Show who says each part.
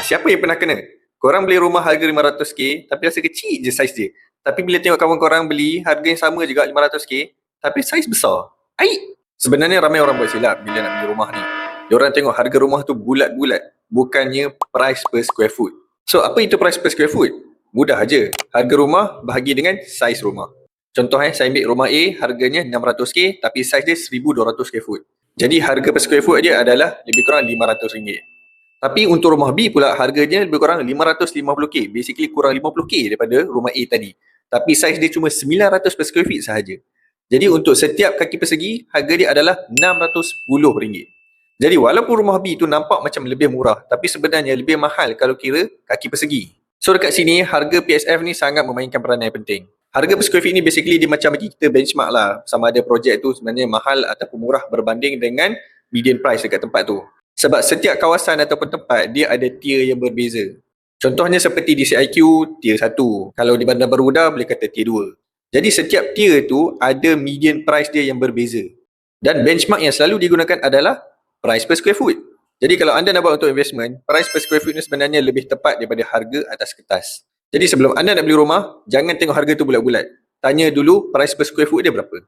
Speaker 1: Siapa yang pernah kena? Korang beli rumah harga 500k tapi rasa kecil je saiz dia. Tapi bila tengok kawan korang beli harga yang sama juga 500k tapi saiz besar. Sebenarnya ramai orang buat silap bila nak beli rumah ni. Diorang tengok harga rumah tu bulat-bulat, bukannya price per square foot. So apa itu price per square foot? Mudah aja. Harga rumah bahagi dengan saiz rumah. Contoh saya ambil rumah A harganya 600k tapi saiz dia 1200 square foot. Jadi harga per square foot dia adalah lebih kurang RM500. Tapi untuk rumah B pula harganya lebih kurang 550k. Basically kurang 50k daripada rumah A tadi. Tapi saiz dia cuma 900 per square feet sahaja. Jadi untuk setiap kaki persegi, harga dia adalah RM610. Jadi walaupun rumah B tu nampak macam lebih murah, tapi sebenarnya lebih mahal kalau kira kaki persegi. So dekat sini, harga PSF ni sangat memainkan peranan yang penting. Harga per square feet ni basically dia macam bagi kita benchmark lah. Sama ada projek tu sebenarnya mahal ataupun murah berbanding dengan median price dekat tempat tu. Sebab setiap kawasan ataupun tempat, dia ada tier yang berbeza. Contohnya seperti di CIQ, tier 1. Kalau di Bandar Baru Uda, boleh kata tier 2. Jadi setiap tier tu ada median price dia yang berbeza. Dan benchmark yang selalu digunakan adalah price per square foot. Jadi kalau anda nak buat untuk investment, price per square foot ni sebenarnya lebih tepat daripada harga atas kertas. Jadi sebelum anda nak beli rumah, jangan tengok harga tu bulat-bulat. Tanya dulu price per square foot dia berapa.